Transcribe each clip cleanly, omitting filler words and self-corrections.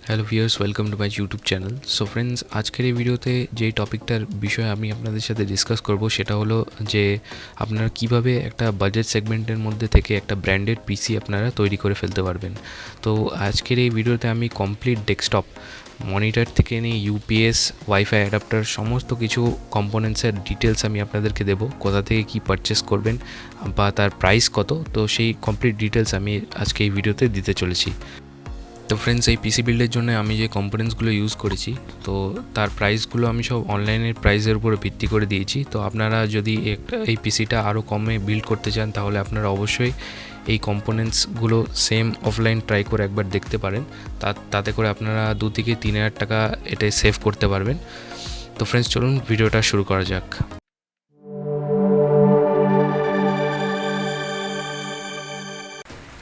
Hello viewers, welcome to my YouTube channel. So friends, আজকের এই ভিডিওতে যেই টপিকটার বিষয়ে আমি আপনাদের সাথে ডিসকাস করব সেটা হলো যে আপনারা কিভাবে একটা বাজেট সেগমেন্টের মধ্যে থেকে একটা ব্র্যান্ডেড পিসি আপনারা তৈরি করে ফেলতে পারবেন। তো আজকের এই ভিডিওতে আমি কমপ্লিট ডেস্কটপ মনিটর থেকে নিয়ে ইউপিএস, ওয়াইফাই অ্যাডাপ্টার সমস্ত কিছু কম্পোনেন্টসের ডিটেলস আমি আপনাদেরকে দেবো, কোথা থেকে কি পারচেস করবেন বা তার প্রাইস কত। তো সেই কমপ্লিট ডিটেলস আমি আজকে এই ভিডিওতে দিতে চলেছি। তো ফ্রেন্ডস, এই পিসি বিল্ডের জন্য আমি যে কম্পোনেন্টসগুলো ইউজ করেছি, তো তার প্রাইসগুলো আমি সব অনলাইনের প্রাইসের উপরে ভিত্তি করে দিয়েছি। তো আপনারা যদি এই পিসিটা আরও কমে বিল্ড করতে চান তাহলে আপনারা অবশ্যই এই কম্পোনেন্টসগুলো সেম অফলাইন ট্রাই করে একবার দেখতে পারেন। তাতে করে আপনারা 2 থেকে 3 হাজার টাকা এটাই সেভ করতে পারবেন। তো ফ্রেন্ডস, চলুন ভিডিওটা শুরু করা যাক।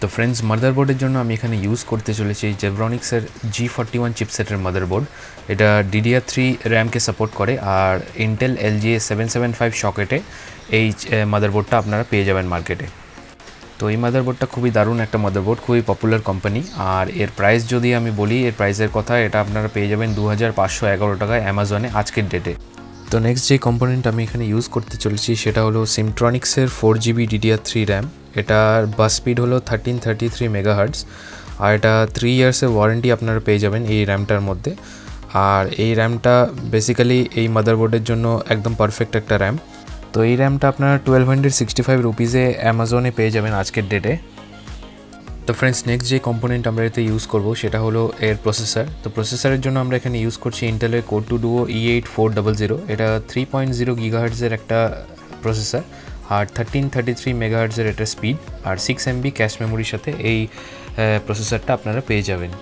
তো ফ্রেন্ডস, মাদারবোর্ডের জন্য আমি এখানে ইউজ করতে চলেছি জেব্রনিক্সের G41 চিপসেটের মাদারবোর্ড। এটা DDR3 র্যামকে সাপোর্ট করে, আর ইন্টেল LGA 775 সকেটে এই মাদারবোর্ডটা আপনারা পেয়ে যাবেন মার্কেটে। তো এই মাদারবোর্ডটা খুবই দারুণ একটা মাদারবোর্ড, খুবই পপুলার কোম্পানি। আর এর প্রাইস যদি আমি বলি, এর প্রাইসের কথা, এটা আপনারা পেয়ে যাবেন 2511 টাকায় অ্যামাজনে আজকের ডেটে। তো নেক্সট যে কম্পোনেন্ট আমি এখানে ইউজ করতে চলেছি সেটা হলো সিমট্রনিক্সের 4GB DDR3 র্যাম। এটার বাস স্পিড হলো 1333 মেগাহার্টজ, আর এটা 3 ইয়ার্সের ওয়ারেন্টি আপনারা পেয়ে যাবেন এই র্যামটার মধ্যে। আর এই র্যামটা বেসিক্যালি এই মাদারবোর্ডের জন্য একদম পারফেক্ট একটা র্যাম। তো এই র্যামটা আপনারা 1265 রুপিসে অ্যামাজনে পেয়ে যাবেন আজকের ডেটে। তো ফ্রেন্ডস, নেক্সট যে কম্পোনেন্ট আমরা এতে ইউজ করব সেটা হলো এর প্রসেসর। তো প্রসেসরের জন্য আমরা এখানে ইউজ করছি ইন্টেলের কোর 2 ডুও E8400। এটা 3.0 গিগাহার্টজের একটা প্রসেসর, আর 1333 মেগাহার্টজের এটা স্পিড, আর 6 MB ক্যাশ মেমোরির সাথে এই প্রসেসরটা আপনারা পেয়ে যাবেন।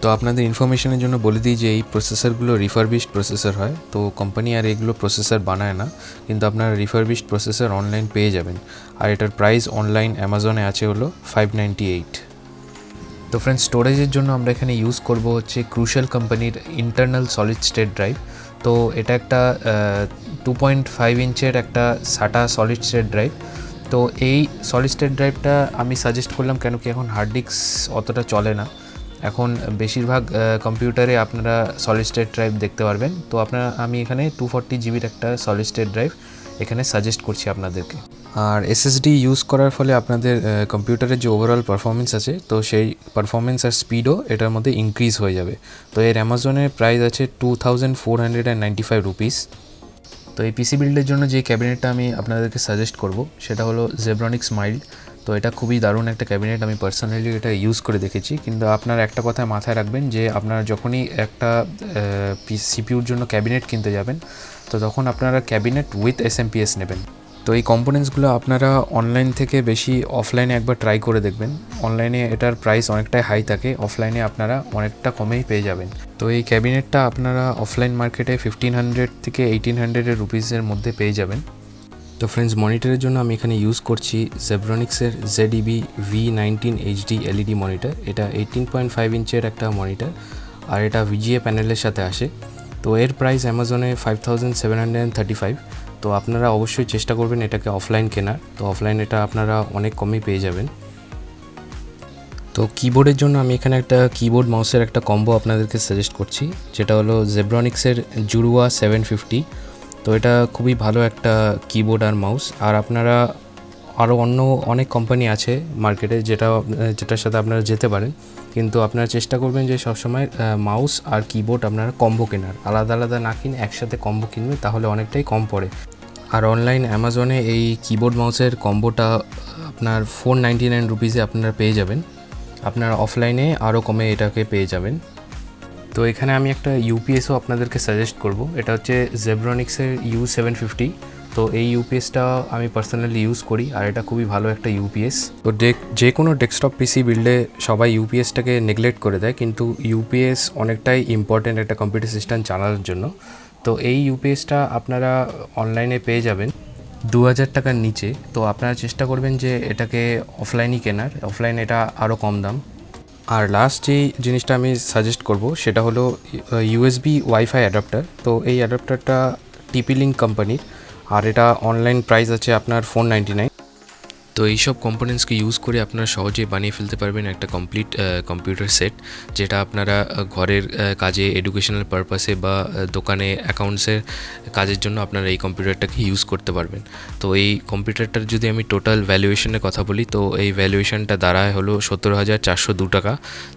তো আপনাদের ইনফরমেশনের জন্য বলে দিই যে এই প্রসেসরগুলো রিফারবিশড প্রসেসর হয়। তো কোম্পানি আর এগুলো প্রসেসর বানায় না, কিন্তু আপনারা রিফারবিশড প্রসেসর অনলাইন পেয়ে যাবেন। আর এটার প্রাইস অনলাইন অ্যামাজনে আছে হলো 598। তো ফ্রেন্ডস, স্টোরেজের জন্য আমরা এখানে ইউজ করব হচ্ছে ক্রুশাল কোম্পানির ইন্টারনাল সলিড স্টেট ড্রাইভ। তো এটা একটা 2.5 ইঞ্চের একটা SATA সলিড স্টেট ড্রাইভ। তো এই সলিড স্টেট ড্রাইভটা আমি সাজেস্ট করলাম কেন কি এখন হার্ড ডিস্ক অতটা চলে না। এখন বেশিরভাগ কম্পিউটারে আপনারা সলিড স্টেট ড্রাইভ দেখতে পারবেন। তো আমি এখানে 240 জিবির একটা সলিড স্টেট ড্রাইভ এখানে সাজেস্ট করছি আপনাদেরকে। আর SSD ইউজ করার ফলে আপনাদের কম্পিউটারের যে ওভারঅল পারফরমেন্স আছে, তো সেই পারফরমেন্স আর স্পিডও এটার মধ্যে ইনক্রিজ হয়ে যাবে। তো এর অ্যামাজনের প্রাইস আছে 2495 রুপিস। তো এই পিসি বিল্ডের জন্য যে ক্যাবিনেটটা আমি আপনাদেরকে সাজেস্ট করব সেটা হলো জেব্রনিক্স মাইল্ড। তো এটা খুবই দারুণ একটা ক্যাবিনেট, আমি পার্সোনালি এটা ইউজ করে দেখেছি। কিন্তু আপনারা একটা কথা মাথায় রাখবেন যে আপনারা যখনই একটা সিপিউর জন্য ক্যাবিনেট কিনতে যাবেন, তো তখন আপনারা ক্যাবিনেট উইথ SMPS নেবেন। তো এই কম্পোনেন্টসগুলো আপনারা অনলাইন থেকে বেশি অফলাইনে একবার ট্রাই করে দেখবেন। অনলাইনে এটার প্রাইস অনেকটাই হাই থাকে, অফলাইনে আপনারা অনেকটা কমেই পেয়ে যাবেন। তো এই ক্যাবিনেটটা আপনারা অফলাইন মার্কেটে 1500 থেকে 1800 রুপিসের মধ্যে পেয়ে যাবেন। তো ফ্রেন্ডস, মনিটরের জন্য আমি এখানে ইউজ করছি জেব্রনিক্সের ZEB V19 HD LED monitor. এটা 18.5 ইঞ্চের একটা মনিটর, আর এটা VGA প্যানেলের সাথে আসে। তো এর প্রাইস অ্যামাজনে 5735। তো আপনারা অবশ্যই চেষ্টা করবেন এটাকে অফলাইন কেনার। তো অফলাইন এটা আপনারা অনেক কমই পেয়ে যাবেন। তো কিবোর্ডের জন্য আমি এখানে একটা কিবোর্ড মাউসের একটা কম্বো আপনাদেরকে সাজেস্ট করছি, যেটা হলো জেব্রনিক্সের জুরুয়া 750। তো এটা খুবই ভালো একটা কিবোর্ড আর মাউস। আর আপনারা আরও অন্য অনেক কোম্পানি আছে মার্কেটে যেটার সাথে আপনারা যেতে পারেন, কিন্তু আপনারা চেষ্টা করবেন যে সবসময় মাউস আর কিবোর্ড আপনারা কম্বো কেনার, আলাদা আলাদা না কিনে একসাথে কম্বো কিনবে, তাহলে অনেকটাই কম পড়ে। আর অনলাইন অ্যামাজনে এই কিবোর্ড মাউসের কম্বোটা আপনার 499 রুপিসে আপনারা পেয়ে যাবেন। আপনারা অফলাইনে আরও কমে এটাকে পেয়ে যাবেন। তো এখানে আমি একটা ইউপিএসও আপনাদেরকে সাজেস্ট করব। এটা হচ্ছে জেব্রনিক্সের U750। তো এই ইউপিএসটা আমি পার্সোনালি ইউজ করি, আর এটা খুবই ভালো একটা ইউপিএস। তো যে কোনো ডেস্কটপ পিসি বিল্ডে সবাই ইউপিএসটাকে নেগলেক্ট করে দেয়, কিন্তু ইউপিএস অনেকটাই ইম্পর্ট্যান্ট একটা কম্পিউটার সিস্টেম চালানোর জন্য। তো এই ইউপিএসটা আপনারা অনলাইনে পেয়ে যাবেন 2000 টাকার নিচে। তো আপনারা চেষ্টা করবেন যে এটাকে অফলাইনই কেনার, অফলাইন এটা আরও কম দাম। আর লাস্ট যেই জিনিসটা আমি সাজেস্ট করব সেটা হলো USB ওয়াইফাই অ্যাডাপ্টার। তো এই অ্যাডাপ্টারটা TP-Link কোম্পানির, আর এটা অনলাইন প্রাইস আছে আপনার 499। তো এইসব কম্পোনেন্টসকে ইউজ করে আপনারা সহজেই বানিয়ে ফেলতে পারবেন একটা কমপ্লিট কম্পিউটার সেট, যেটা আপনারা ঘরের কাজে, এডুকেশনাল পারপাসে বা দোকানে অ্যাকাউন্টসের কাজের জন্য আপনারা এই কম্পিউটারটাকে ইউজ করতে পারবেন। তো এই কম্পিউটারটার যদি আমি টোটাল ভ্যালুয়েশনের কথা বলি, তো এই ভ্যালুয়েশনটা দাঁড়ায় হলো 17,402 টাকা।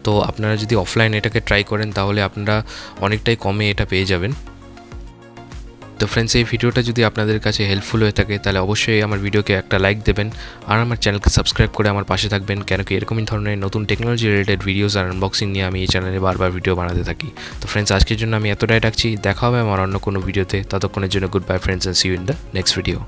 তো আপনারা যদি অফলাইন এটাকে ট্রাই করেন তাহলে আপনারা অনেকটাই কমে এটা পেয়ে যাবেন। তো ফ্রেন্ডস, এই ভিডিওটা যদি আপনাদের কাছে হেল্পফুল হয়ে থাকে তাহলে অবশ্যই আমার ভিডিওকে একটা লাইক দেবেন আর আমার চ্যানেলকে সাবস্ক্রাইব করে আমার পাশে থাকবেন, কেন কি এরকমই ধরনের নতুন টেকনোলজি রিলেটেড ভিডিওস আর আনবক্সিং নিয়ে আমি এই চ্যানেলে বারবার ভিডিও বানাতে থাকি। তো ফ্রেন্ডস, আজকের জন্য আমি এতটাই রাখছি। দেখা হবে আমার অন্য কোনো ভিডিওতে। ততক্ষণের জন্য good bye friends, and see you in the next video.